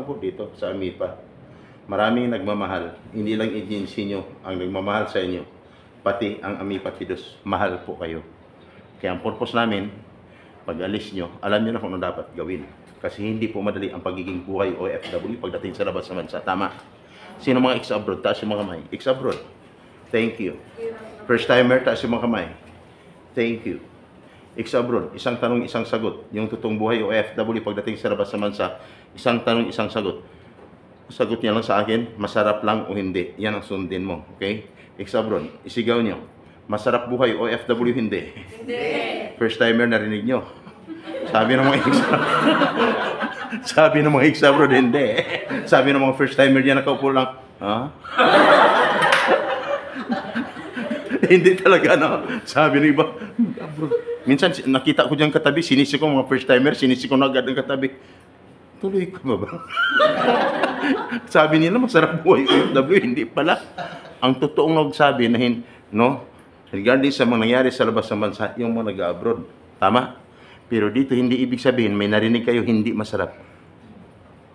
po dito sa AMIPA. Maraming nagmamahal. Hindi lang agency nyo ang nagmamahal sa inyo. Pati ang AMIPA Pidos, mahal po kayo. Kaya ang purpose namin, pag alis nyo, alam nyo na kung ano dapat gawin. Kasi hindi po madali ang pagiging buhay OFW pagdating sa labas naman sa tama. Sino mga ex-abroad? Taas yung mga kamay. Ex-abroad. Thank you. First timer, taas yung mga kamay. Thank you. Ex-abroad, isang tanong, isang sagot. Yung totoong buhay OFW pagdating sa labas naman sa isang tanong, isang sagot. Sagot niya lang sa akin, masarap lang o hindi. Yan ang sundin mo. Okay? Ex-abroad, isigaw nyo. Masarap buhay OFW, hindi. Hindi. First timer, narinig nyo. Sabi ng mga sabi ng mga ex-abroad, hindi. Sabi ng mga first timer diyan, nakaupo lang. Ha? Hindi talaga, no? Sabi ng iba, abroad. Minsan, nakita ko diyan katabi, sinisi ko mga first timer, sinisi ko na agad ng katabi. Tuloy ka ba ba? Sabi nila, masarap buhay OFW, hindi pala. Ang totoong nagsabi na no? Regardless sa mga nangyari sa labas ng bansa, yung mga nag-abroad. Tama? Pero dito, hindi ibig sabihin, may narinig kayo, hindi masarap.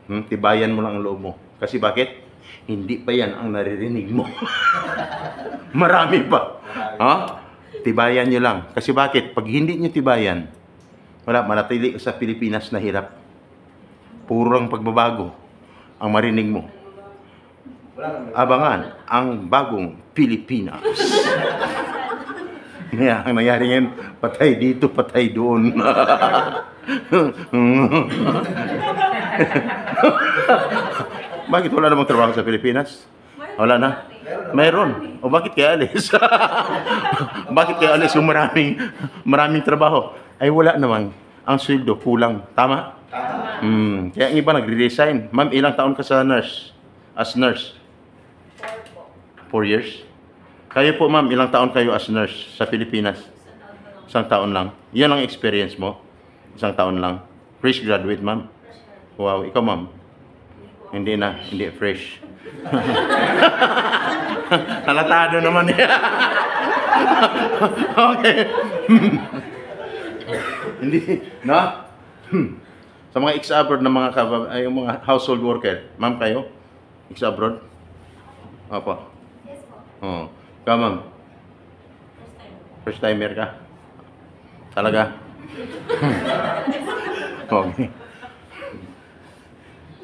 Tibayan mo lang ang loob mo. Kasi bakit? Hindi pa yan ang naririnig mo. Marami pa. Ha? Tibayan nyo lang. Kasi bakit? Pag hindi nyo tibayan, wala, manatili sa Pilipinas na hirap. Puro lang pagbabago ang marinig mo. Abangan ang bagong Pilipinas. Kaya ang nangyari ngayon, patay dito, patay doon. Bakit wala namang trabaho sa Pilipinas? Wala na? Mayroon. O bakit kaya alis? Bakit kaya alis yung maraming trabaho? Ay wala naman. Ang sweldo kulang. Tama? Kaya ang iba nagre-resign. Ma'am, ilang taon ka sa nurse? As nurse? 4 years? Kayo po ma'am, ilang taon kayo as nurse sa Pilipinas? Isang taon lang. Yan ang experience mo? Isang taon lang. Fresh graduate ma'am? Wow, ikaw ma'am? Hindi na, hindi fresh. Halatado naman niya. Okay. Hindi, no? Sa mga ex-abroad na mga ay, yung mga household worker, ma'am kayo? Ex-abroad? Opo. Yes po. Oo. Ikaw, ma'am? First timer ka? Talaga? Okay.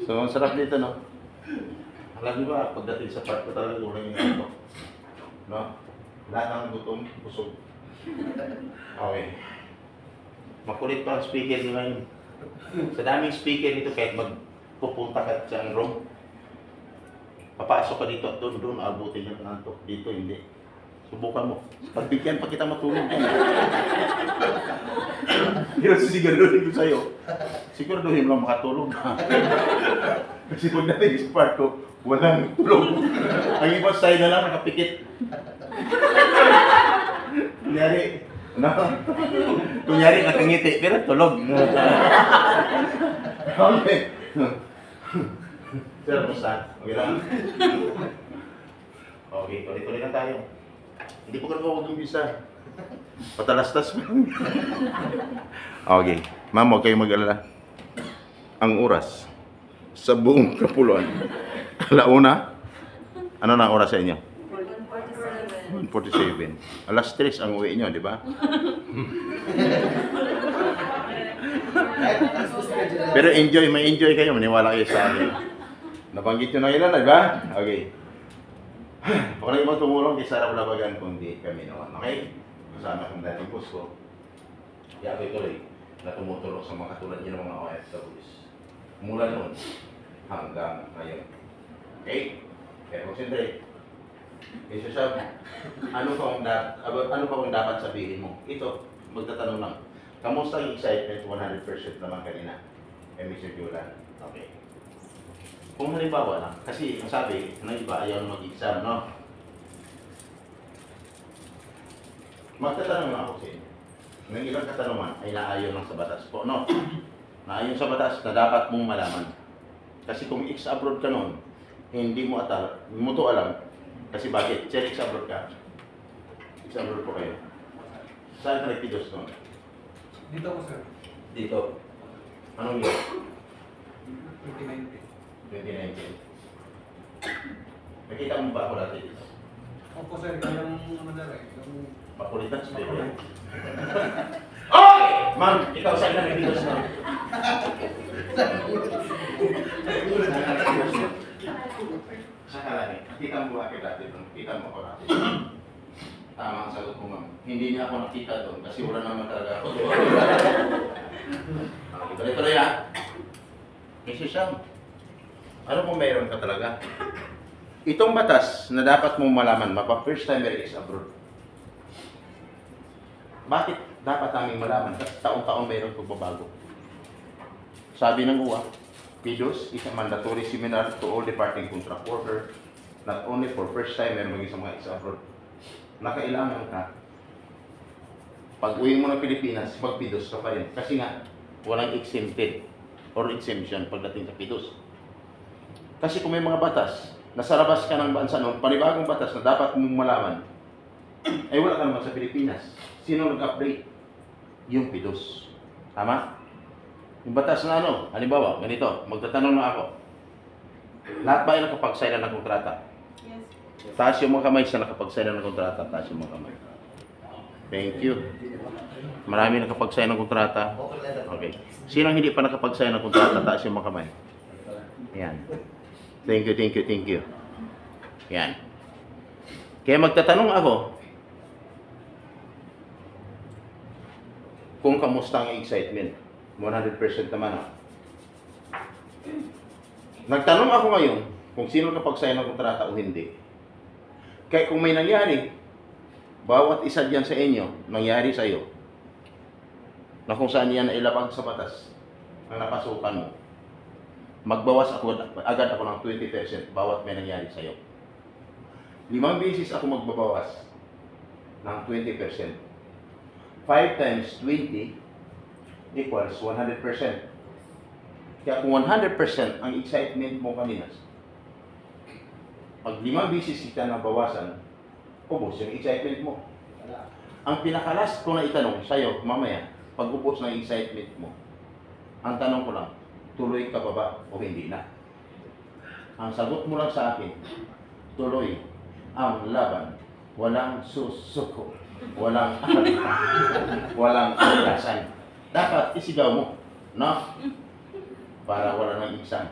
So, ang sarap dito, no? Alam niyo ba, pagdating sa part ko talaga kulang yung ito. No? Lahat ng gutom, busog. Okay. Makulit pa ang speaker nyo ngayon. Sa daming speaker dito, kahit magpupunta ka sa room, papasok ka dito at doon, abutin yung nanto. Dito, hindi. Subukan mo. Pagbigyan pa kita matulog yan. Pero siguraduhin ko sa'yo. Siguraduhin mo lang makatulog. Kasi pagdating sa part ko, walang tulog. Ang iba sa'yo na lang nakapikit. Kunyari, ano? Kunyari nakangiti, pero tulog. Okay. Sir, basta. Okay lang. Okay, tuloy-tuloy na tayo. Hindi po ka mag-umpisa. Patalastas mo. Okay. Ma'am, huwag kayong mag-alala. Ang oras sa buong Kapuluan. Alauna, ano na ang oras sa inyo? 1:47. Alas 3 ang uwi nyo, di ba? Pero enjoy, may enjoy kayo. Maniwala kayo sa akin. Nabanggit nyo na ilan, di ba? Okay. Kung na ibang tumulong, di sarap labagan kundi kami naman. Okay? Kasama kong dating boss ko. Kaya ako ituloy na tumutulong sa mga katulad niyo ng mga OFWs. Mula noon hanggang ngayon. Okay? Kaya concentrate. Okay, so ano pa ang dapat sabihin mo? Ito, magtatanong lang. Kamusta ang excitement 100% naman kanina? Mr. Julan. Okay. Kung halimbawa lang, kasi ang sabi ng iba ayaw na mag-exam, no? Magtatanong lang ako sa inyo. Ng ilang katanungan ay naayon lang sa batas po, no? Naayon sa batas na dapat mong malaman. Kasi kung ex-abroad ka noon, hindi mo to alam. Kasi bakit? Sir, ex-abroad ka. Ex-abroad po kayo. Saan ka nagpidos noon? Dito ako, sir. Dito. Anong year? 2019. 2019. Nakita mo ba ako dati dito? Opo sir, yung ano na rin, yung... Makulitan sa bebe. Oy! Ma'am, ikaw saan na nag-videos na? Sa kalani, nakita mo ba ako dati doon? Nakita mo ako dati doon? Tama ang sagot mo, ma'am. Hindi niya ako nakita doon kasi wala naman talaga ako doon. Tuloy-tuloy ha. Mrs. Sam, ano kung mayroon ka talaga? Itong batas na dapat mong malaman, mapa-first timer is abroad. Bakit dapat namin malaman? Kasi taon-taon mayroon pagbabago. Sabi ng UWA, PIDOS is a mandatory seminar to all departing contract worker, not only for first timer, maging sa mga is-abroad. Nakailangan ka, pag uwi mo ng Pilipinas, mag-PIDOS ka pa rin. Kasi nga, walang exempted or exemption pagdating sa PIDOS. Kasi kung may mga batas, nasa labas ka ng bansa noon, panibagong batas na dapat mong malaman, ay wala ka naman sa Pilipinas. Sino nag-update? Yung PIDOS. Tama? Yung batas na ano, halimbawa, ganito, magtatanong na ako. Lahat ba ay nakapag-sign ng kontrata? Yes. Taas yung mga kamay sa nakapag-sign ng kontrata, taas yung mga kamay. Thank you. Marami nakapag-sign ng kontrata. Okay. Sino hindi pa nakapag-sign ng kontrata, taas yung mga kamay. Yan. Thank you, thank you, thank you. Yan. Kaya magtatanong ako, kung kamusta ang excitement. 100% naman ako. Nagtanong ako ngayon kung sino nakapag-sign ng kontrata o hindi. Kaya kung may nangyari, bawat isa dyan sa inyo, nangyari sa iyo, na kung saan yan ilabag sa batas, ang napasukan mo, magbawas ako agad ako ng 20% bawat may nangyari sa iyo. 5 beses ako magbabawas ng 20%. 5 times 20 equals 100%. Kaya kung 100% ang excitement mo kanina, pag 5 beses kita nabawasan, ubos yung excitement mo. Ang pinakalas ko na itanong sa'yo mamaya, pag ubos ng excitement mo, ang tanong ko lang, tuloy ka pa ba o hindi na? Ang sagot mo lang sa akin, tuloy ang laban, walang susuko, walang walang agasan. Dapat isigaw mo, no? Para wala nang exam.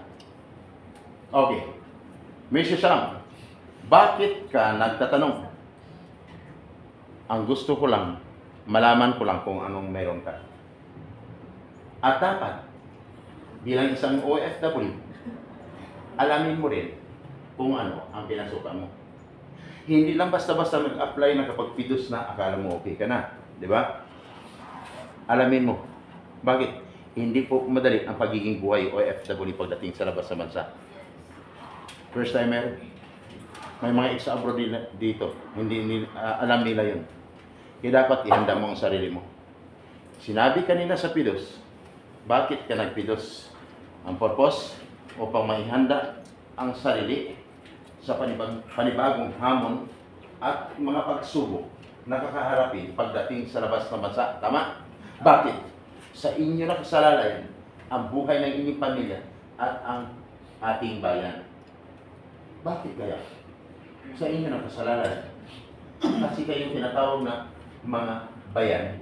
Okay. Mr. Sam, bakit ka nagtatanong? Ang gusto ko lang, malaman ko lang kung anong meron ka. At dapat, bilang isang OFW, alamin mo rin kung ano ang pinasukan mo. Hindi lang basta-basta mag-apply na kapag PIDOS na, akala mo okay ka na. Di ba? Alamin mo. Bakit? Hindi po madali ang pagiging buhay OFW pagdating sa labas sa bansa. First timer, may mga ex-abroad dito. Hindi alam nila yun. Kaya dapat ihanda mo ang sarili mo. Sinabi kanina sa PIDOS, bakit ka nag-PIDOS? Ang purpose upang maihanda ang sarili sa panibagong hamon at mga pagsubok na kakaharapin pagdating sa labas ng bansa. Tama? Bakit? Sa inyo na kasalalayan ang buhay ng inyong pamilya at ang ating bayan. Bakit kaya? Sa inyo na kasalalayan. Kasi kayong tinatawag na mga bayan.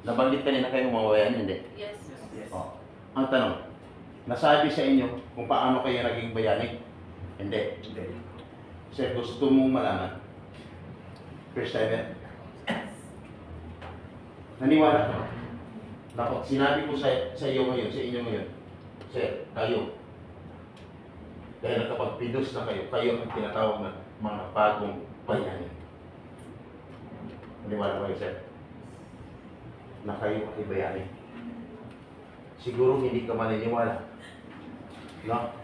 Nabanggit kanina kayong mga bayan, hindi? Yes. Oh. Ang tanong, nasabi sa inyo kung paano kayo naging bayani? Hindi. Sir, gusto mong malaman. First time naniwala ka. Dapat sinabi ko sa iyo ngayon, sa inyo ngayon, sir, kayo. Dahil nakapag-PIDOS na kayo ang tinatawag na mga bagong bayani. Naniwala kayo, sir? Na kayo ay bayani. Siguro hindi ka maniniwala. No?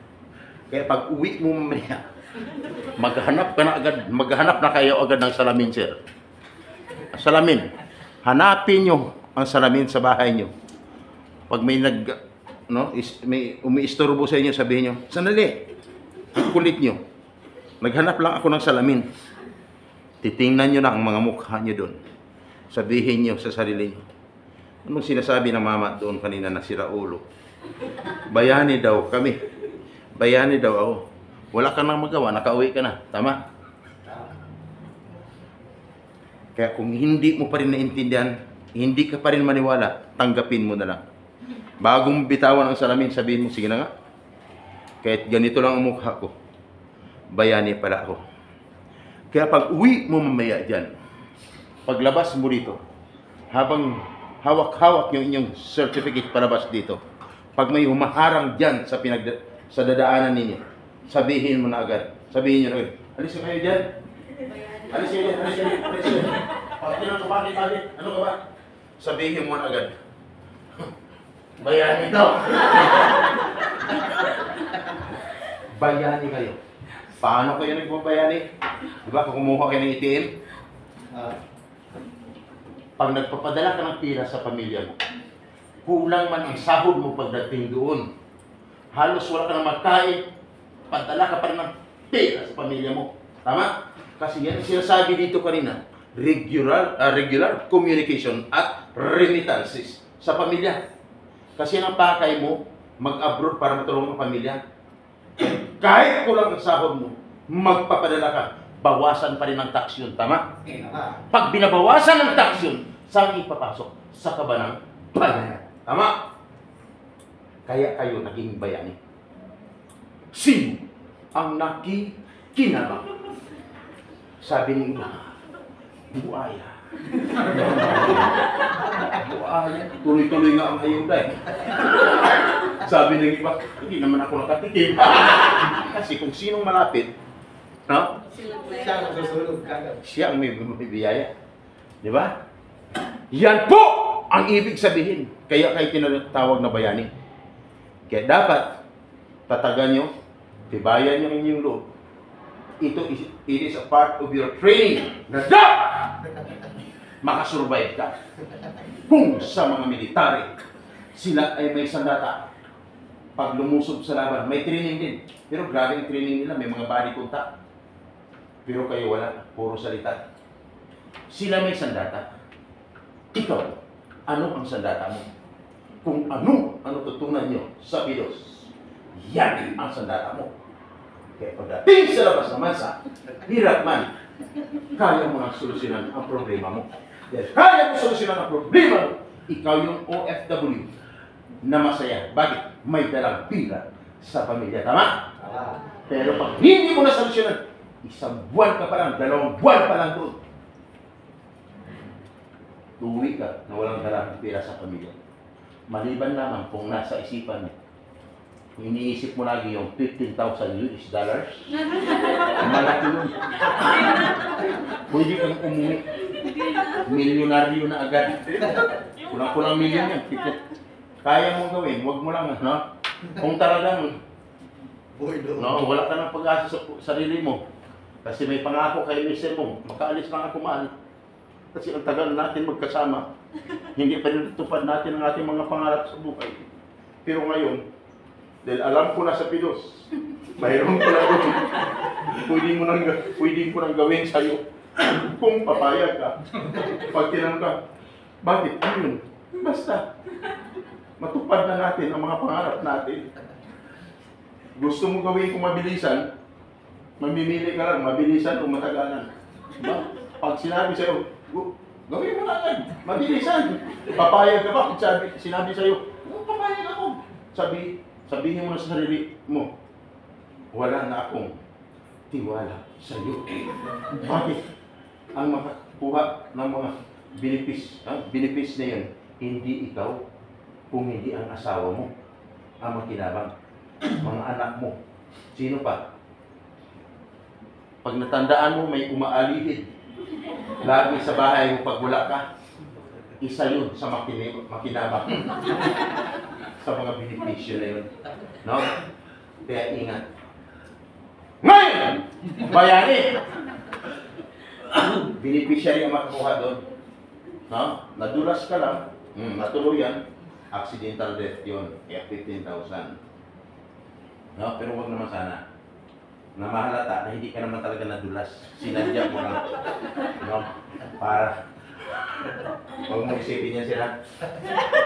Kaya pag uwi mo mamaya, maghanap na kayo agad ng salamin, sir. Salamin. Hanapin nyo ang salamin sa bahay nyo. Pag may may umiistorbo sa inyo, sabihin nyo, sandali, ang kulit nyo. Naghanap lang ako ng salamin. Titingnan nyo na ang mga mukha nyo doon. Sabihin nyo sa sarili nyo, anong sinasabi ng mama doon kanina na si Raulo? Bayani daw kami. bayani daw ako. Wala ka nang magawa, nakauwi ka na. Tama? Kaya kung hindi mo pa rin naintindihan, hindi ka pa rin maniwala, tanggapin mo na lang. Bago mo bitawan ang salamin, sabihin mo, sige na nga. Kahit ganito lang ang mukha ko, bayani pala ako. Kaya pag uwi mo mamaya dyan, paglabas mo dito, habang hawak-hawak yung inyong certificate palabas dito, pag may humaharang dyan sa dadaanan ninyo, sabihin mo na agad. Sabihin nyo na agad, alis kayo dyan. Alis kayo dyan, alis kayo dyan, alis kayo dyan. Pakitinan ko, bakit? Ano ka ba? Sabihin mo na agad. Bayani ito. Bayani kayo. Paano kayo nagbabayani? Diba, kung kumuha kayo ng ATM, pag nagpapadala ka ng pira sa pamilya mo, kulang man ang sahod mo pagdating doon. Halos wala ka na magkain, padala ka pa rin ng pira sa pamilya mo. Tama? Kasi yan ang sinasabi dito kanina, regular communication at remittances sa pamilya. Kasi ang pakay mo, mag-abroad para matulungan ang pamilya. Kahit kulang ang sahod mo, magpapadala ka, bawasan pa rin ang tax yun. Tama? Pag binabawasan ng tax yun, saan ipapasok? Sa kabanang bayan. Tama? Kaya kayo naging bayani. Sino ang nakikinabang? Sabi ng iba, buaya. Buaya. Tuloy-tuloy nga ang ayun dahil. Sabi ng iba, hindi naman ako nakatikim. Kasi kung sinong malapit, no? Siya ang may biyaya. Di ba? Yan po ang ibig sabihin. Kaya kayo tinatawag na bayani. Kaya dapat tatagan nyo, tibayan nyo ang inyong loob. It is a part of your training na dapat makasurvive ka. Kung sa mga military, sila ay may sandata. Pag lumusob sa laban, may training din. Pero grabe ang training nila, may mga body contact. Pero kayo wala, puro salita. Sila may sandata. Ikaw, ano ang sandata mo? Kung ano ang tutunan nyo sa Pidos, yan ang sandata mo. Kaya pagdating sa labas ng bansa, hirap man, kaya mo nang solusyonan ang problema mo. Dahil kaya mo solusyonan ang problema mo, ikaw yung OFW na masaya. Bakit? May dalang pira sa pamilya. Tama? Pero pag hindi mo na solusyonan, isang buwan ka pa lang, 2 buwan pa lang doon, tuwi ka na walang dalang pira sa pamilya. Maliban naman kung nasa isipan mo, iniisip mo lagi yung $15,000 US. Malaki yun. Pwede kang umuwi. Milyonaryo na agad. Kulang-kulang milyon yan. Kaya mong gawin, huwag mo lang, no? Kung talagang, no, wala ka ng pag-asa sa sarili mo. Kasi may pangako kay mister mo, makaalis lang ako mahal. Kasi ang tagal natin magkasama. Hindi pa rin tupad natin ang ating mga pangarap sa buhay. Pero ngayon, dahil alam ko na sa Pidos, mayroon ko na doon. Pwede ko nang gawin sa'yo. Kung papayag ka, pag tinanong ka, bakit? Ano yun? Basta, matupad na natin ang mga pangarap natin. Gusto mo gawin kung mabilisan, mamimili ka lang, mabilisan o matagalan. Diba? Pag sinabi sa'yo, gawin mo na agad, mabilisan. Papayag ka ba? Sinabi sa'yo, papayag ako. Sabihin mo na sa sarili mo, wala na akong tiwala sa iyo. Bakit? Ang makakuha ng mga benefits na yan, hindi ikaw, kung hindi ang asawa mo, ang makinabang, mga anak mo. Sino pa? Pag natandaan mo, may umaalihid. Lagi sa bahay mo pag wala ka, isa yun sa makinabang. Sa mga benepisyo na yun. No? Kaya ingat. Ngayon! Bayani! Beneficiary ang makakuha doon. No? Nadulas ka lang, natuluyan, accidental death yun. Kaya 15,000. No? Pero huwag naman sana. Na mahalata na hindi ka naman talaga nadulas. Sinadya mo lang. No? Para huwag mo isipin yan sila.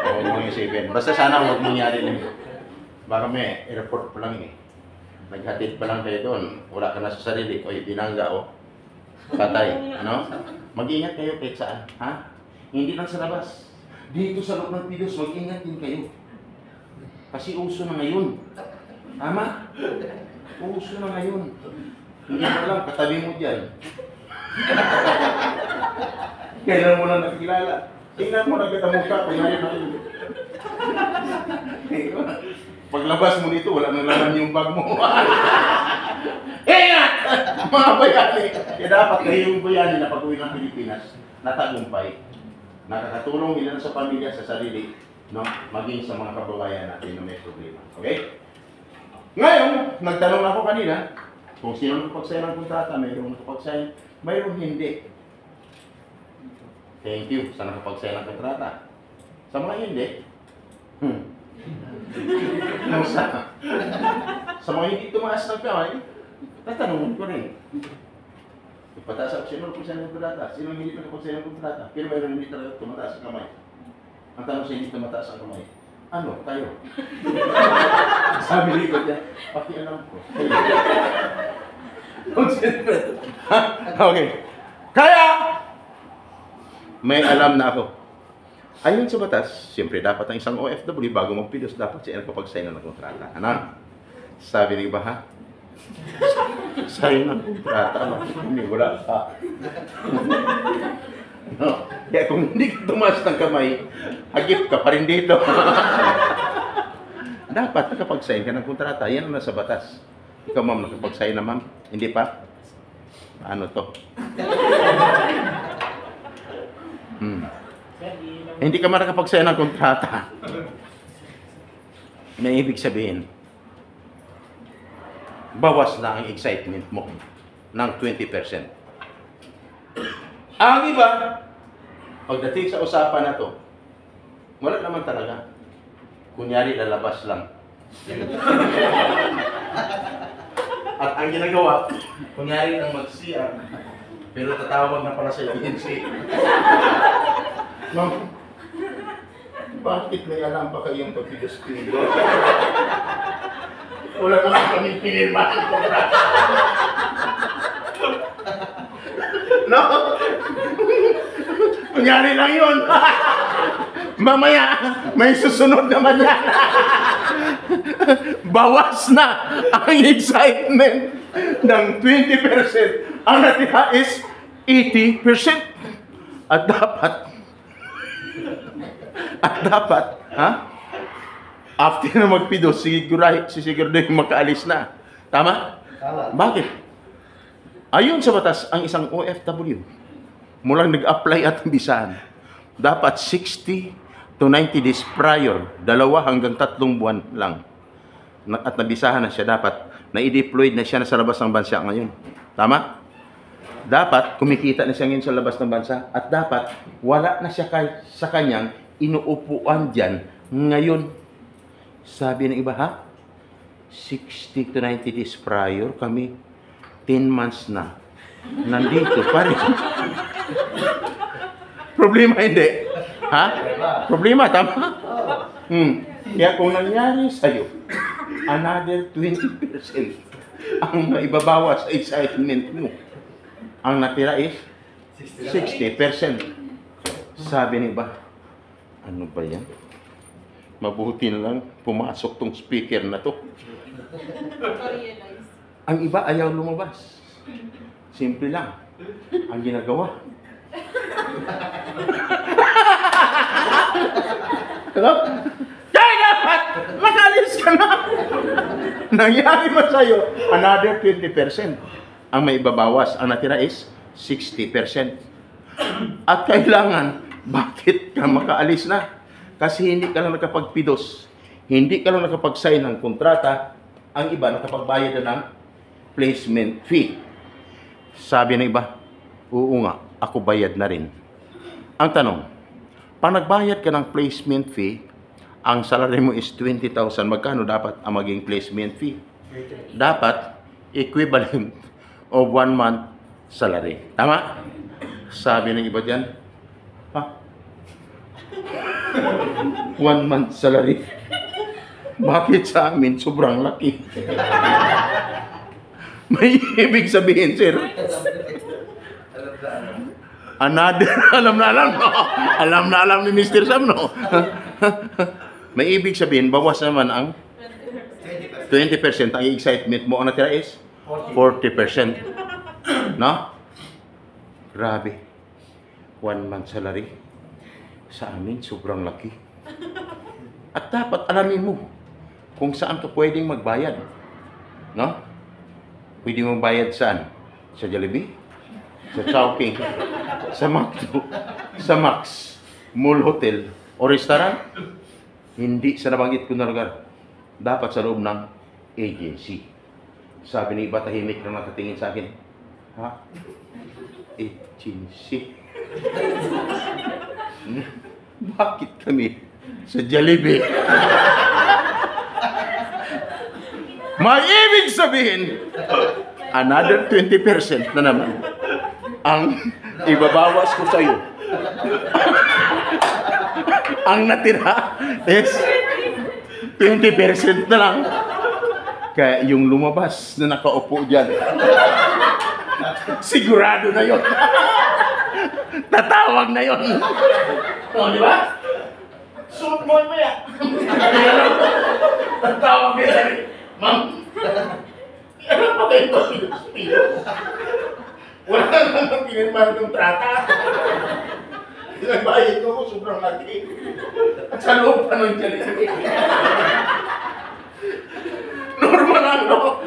Huwag mo isipin. Basta sana huwag mangyari na. Baka may airport pa lang eh. Naghatid pa lang kayo doon. Wala ka na sa sarili. O, binangga, o. Patay. Ano? Mag-ingat kayo kahit saan. Ha? Hindi lang sa labas. Dito sa loob ng Pidos, mag-ingat din kayo. Kasi uso na ngayon. Tama? Uso na ngayon. Hindi mo lang, katabi mo dyan. Kailan mo lang nakikilala. Tingnan mo, nagkatamog ka. Kunyari na yun. Paglabas mo nito, wala nang laman yung bag mo. Ingat! Mga bayani! Kaya dapat kayo yung bayani na pag-uwi ng Pilipinas, natagumpay. Nakakatulong nila sa pamilya, sa sarili, no? Maging sa mga kababayan natin na may problema. Okay? Ngayon, nagtanong ako kanina, kung sino nakapagsayin ng kontrata, mayroong nakapagsayin, mayroong hindi. Thank you sa nakapagsayin ng kontrata. Sa mga hindi, sa mga hindi tumaas ng kamay, tatanungin ko rin. Ipataas ako, sino nakapagsayin ng kontrata? Sino hindi nakapagsayin ng kontrata? Pero mayroon hindi talaga tumataas ang kamay. Ang tanong sa hindi tumataas ang kamay, ano, tayo? Sabi ni ko dyan, pakialam ko. Okay. Kaya, may alam na ako. Ayon sa batas, siyempre dapat ang isang OFW bago magpidos, dapat siya nakapag-sign ng kontrata. Ano? Sabi ni iba, ha? Sign ng kontrata, hindi wala pa. No? Kaya kung hindi ka tumaas ng kamay, hagip ka pa rin dito. Dapat nakapag-sign ka ng kontrata. Yan ang nasa batas. Ikaw, ma'am, nakapag-sign na, ma'am? Hindi pa? Ano to? Hindi ka makakapag-sign ng kontrata. May ibig sabihin, bawas na ang excitement mo ng 20%. Ang iba, pagdating sa usapan na to, wala naman talaga. Kunyari, lalabas lang. At ang ginagawa, kunyari nang mag-CR, pero tatawag na pala sa agency. No? Bakit may alam pa kayong pagpidos-pidos? Wala naman kaming pinirma. No? Kunyari lang yun. Mamaya, may susunod naman yan. Bawas na ang excitement ng 20%. Ang natira is 80%. At dapat, ha? After na magpido, siguraduhin makaalis na. Tama? Tama. Bakit? Ayon sa batas, ang isang OFW, mulang nag-apply at bisahan, dapat 60 to 90 days prior, 2 hanggang 3 buwan lang. At nabisahan na siya, dapat na-deployed na siya na sa labas ng bansa ngayon. Tama? Dapat kumikita na siya ngayon sa labas ng bansa at dapat wala na siya sa kanyang inuupuan dyan ngayon. Sabi ng iba, ha? 60 to 90 days prior, kami 10 months na. Nandito pa rin. Problema hindi. Ha? Problema, tama? Kaya kung nangyari sa'yo, another 20% ang maibabawas sa excitement mo. Ang natira is 60%. Sabi ni iba, ano ba yan? Mabuti na lang pumasok tong speaker na to. Ang iba ayaw lumabas. Simple lang. Ang ginagawa. Kaya dapat makalis ka na. Nangyari ba sa'yo? Another 20%. Ang may ibabawas. Ang natira is 60%. At kailangan, bakit ka makaalis na? Kasi hindi ka lang nakapagpidos. Hindi ka lang nakapag-sign ng kontrata. Ang iba nakapagbayad na ng placement fee. Sabi ng iba, oo nga, ako bayad na rin. Ang tanong, pag nagbayad ka ng placement fee, ang salary mo is 20,000, magkano dapat ang maging placement fee? Dapat equivalent of 1 month salary. Tama? Sabi ng iba dyan, ha? 1 month salary. Bakit sa amin sobrang laki? May ibig sabihin, sir. Another, alam na alam, no? Alam na alam ni Mr. Sam, no? May ibig sabihin, bawas naman ang 20%. Ang excitement mo, ang natira is 40%. No? Grabe. 1 month salary. Sa amin, sobrang laki. At dapat alamin mo kung saan ka pwedeng magbayad. No? Pwede mong bayad saan? Sa Jollibee? Sa Chowking? Sa McDo? Sa Max? Mall Hotel? O restaurant? Hindi sa nabanggit ko na lugar. Dapat sa loob ng agency. Sabi ni iba, tahimik na nakatingin sa akin. Ha? Agency? Bakit kami sa Jollibee? May ibig sabihin, another 20% na naman ang ibabawas ko sa'yo. Ang natira is 20% na lang. Kaya yung lumabas na nakaupo dyan, sigurado na yon. Tatawag na yon. O, di ba? Suot mo yan. Tatawag na yan. Ma'am, ano pa kayo ito? Wala naman pinirmahan ng trata. Nagbayad ko, sobrang laki. At sa loob pa nun dyan. Normal lang, no?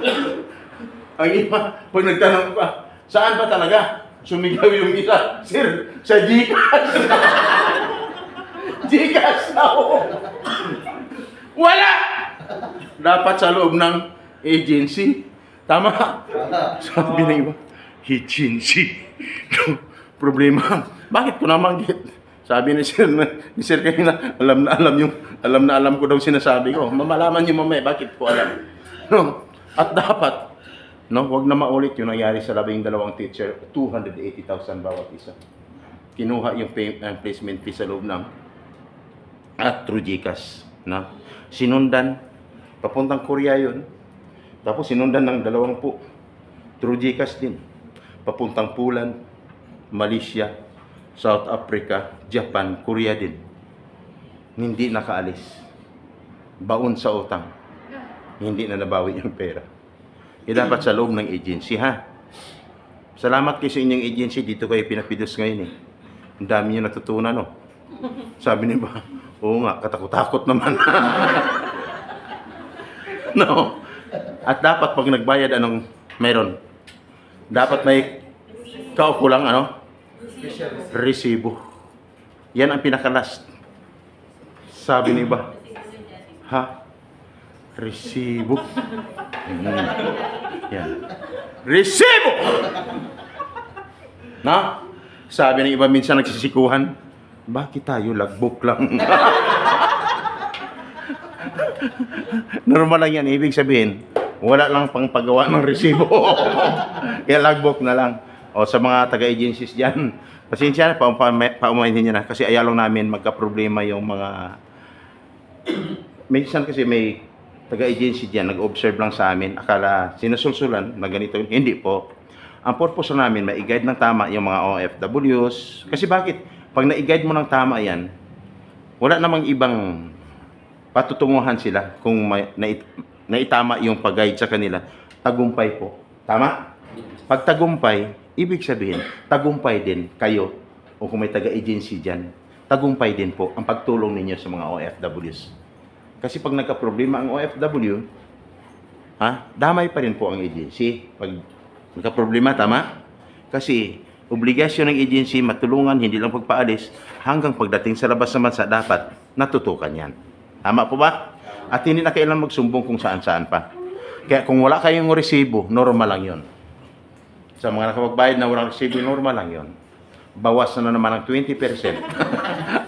Ang iba, pag nagtanong ka, saan ba talaga? Sumigaw yung isa, sir, sa Gcash. Gcash na ako. Wala! Dapat sa loob ng agency. Tama? Sabi ng iba, agency. Problema. Bakit ko namanggit? Sabi ni Sir kanina, alam na alam ko daw sinasabi ko. Mamalaman niyo mamaya, bakit ko alam? No? At dapat, no, wag na maulit yung nangyari sa 12 teacher, 280,000 bawat isa. Kinuha yung placement fee sa loob ng at through Gcash. No? Sinundan, papuntang Korea yun. Tapos sinundan ng 20. Through Gcash din. Papuntang Poland, Malaysia, South Africa, Japan, Korea din. Hindi nakaalis. Baon sa utang. Hindi na nabawi yung pera. Dapat sa loob ng agency, ha? Salamat kayo sa inyong agency. Dito kayo pinapidos ngayon, eh. Ang dami nyo natutunan, no? Sabi niyo ba? Oo nga, katakot-takot naman. No? At dapat pag nagbayad, anong meron? Dapat may kaukulang, ano? Resibo. Yan ang pinaka-last. Sabi ni iba, ha? Resibo. Yan. Resibo! Na? Sabi ng iba minsan nagsisikuhan, bakit tayo logbook lang? Normal lang yan. Ibig sabihin, wala lang pang paggawa ng resibo. Kaya logbook na lang. O sa mga taga-agencies dyan, pasensya na, paumainin nyo na. Kasi ayaw lang namin magka-problema yung mga... Minsan kasi may taga-agency dyan, nag-observe lang sa amin. Akala sinusulsulan na ganito. Hindi po. Ang purpose namin, ma-guide ng tama yung mga OFWs. Kasi bakit? Pag na-guide mo ng tama yan, wala namang ibang patutunguhan sila kung naitama yung pag-guide sa kanila. Tagumpay po. Tama? Pag tagumpay, ibig sabihin, tagumpay din kayo o kung may taga-agency dyan, tagumpay din po ang pagtulong ninyo sa mga OFWs. Kasi pag nagka-problema ang OFW, damay pa rin po ang agency. Pag nagka-problema, tama? Kasi obligasyon ng agency matulungan, hindi lang pagpaalis, hanggang pagdating sa labas ng bansa, dapat natutukan yan. Tama po ba? At hindi na kailangan magsumbong kung saan-saan pa. Kaya kung wala kayong resibo, normal lang yon. Sa mga nakapagbayad na walang resibo, normal lang yon. Bawas na naman ng 20%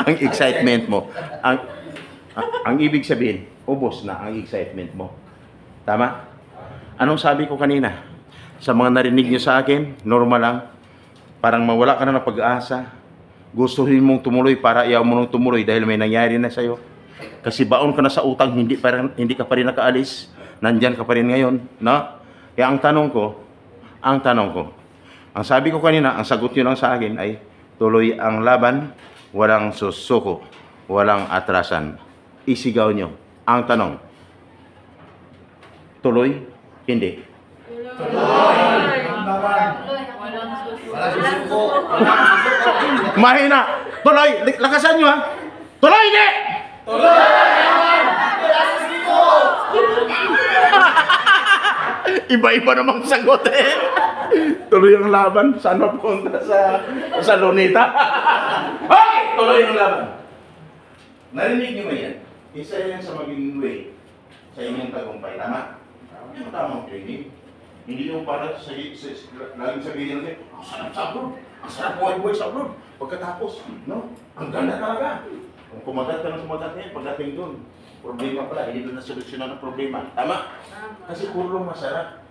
ang excitement mo. Ang ibig sabihin, ubos na ang excitement mo. Tama? Anong sabi ko kanina? Sa mga narinig nyo sa akin, normal lang. Parang mawala ka na ng pag-asa. Gustuhin mong tumuloy para ayaw mo nang tumuloy dahil may nangyari na sa'yo. Kasi baon ka na sa utang, hindi ka pa rin nakaalis. Nandyan ka pa rin ngayon. No? Kaya ang tanong ko, ang tanong ko. Ang sabi ko kanina, ang sagot nyo lang sa akin ay tuloy ang laban, walang susuko, walang atrasan. Isigaw nyo. Ang tanong, tuloy, hindi. Mahina. Tuloy. Lakasan nyo ha. Tuloy, hindi. Iba-iba namang sagot eh. Tuloy ang laban. Saan mapunta sa Lunita? Hoy! Tuloy ang laban. Narinig nyo ba yan? Isa yan sa maging way sa inyong tagumpay. Tama? Yung tamang training. Hindi yung para laging sabihin natin, ang sarap sa abroad. Ang sarap buhay-buhay sa abroad. Pagkatapos, no? Ang ganda talaga. Kung kumagat ka ng kumagat niya, pagdating doon, problema pala, hindi doon nasolusyonan ang problema. Tama? Kasi puro masarap.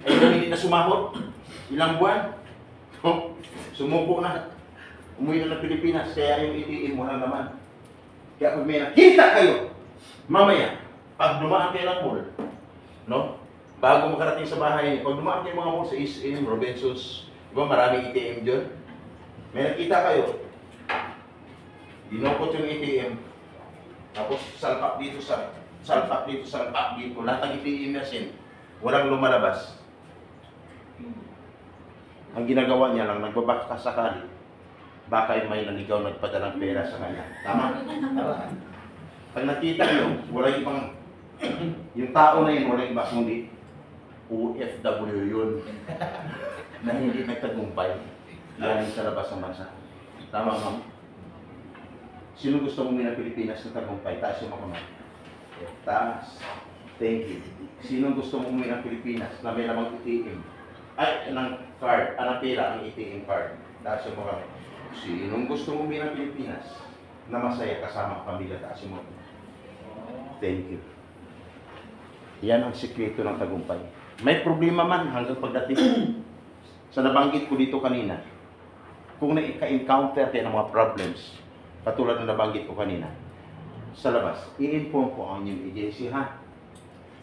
Ay kung hindi na sumahod, ilang buwan, sumuko na. Umuwi na ng Pilipinas, kaya yung itiin mo lang naman. Kaya pag may nakita kayo, mamaya, pag dumaan kayo ng mall, no? Bago makarating sa bahay, pag dumaan kayo mga mall sa SM, Robinsons, di ba maraming ATM dyan? May nakita kayo, dinokot yung ATM, tapos salpak dito, salpak dito, lahat ng ATM machine, walang lumalabas. Ang ginagawa niya lang, nagbabaka sakali, baka may naligaw nagpadalang pera sa kanya. Tama? Pag nakita nyo, wala ibang, yung tao na yun, wala iba kundi OFW yun na hindi nagtagumpay galing sa labas ng bansa. Tama, ma'am? Sino gusto mong ng Pilipinas na tagumpay? Taas yung mga kamay. Taas. Thank you. Sino gusto mong ng Pilipinas na may lamang ATM? Ay, ng card, ng pera, ang ATM card. Taas yung mga kamay. Sinong gusto mong ng Pilipinas na masaya kasama ang pamilya? Taas yung mga kamay. Thank you. Yan ang sikreto ng tagumpay. May problema man hanggang pagdating. Sa nabanggit ko dito kanina, kung na-encounter kayo ng mga problems, katulad ng nabanggit ko kanina, sa labas, i-inform ko ang inyong agency ha,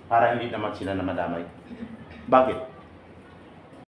para hindi naman sila na madamay. Bakit?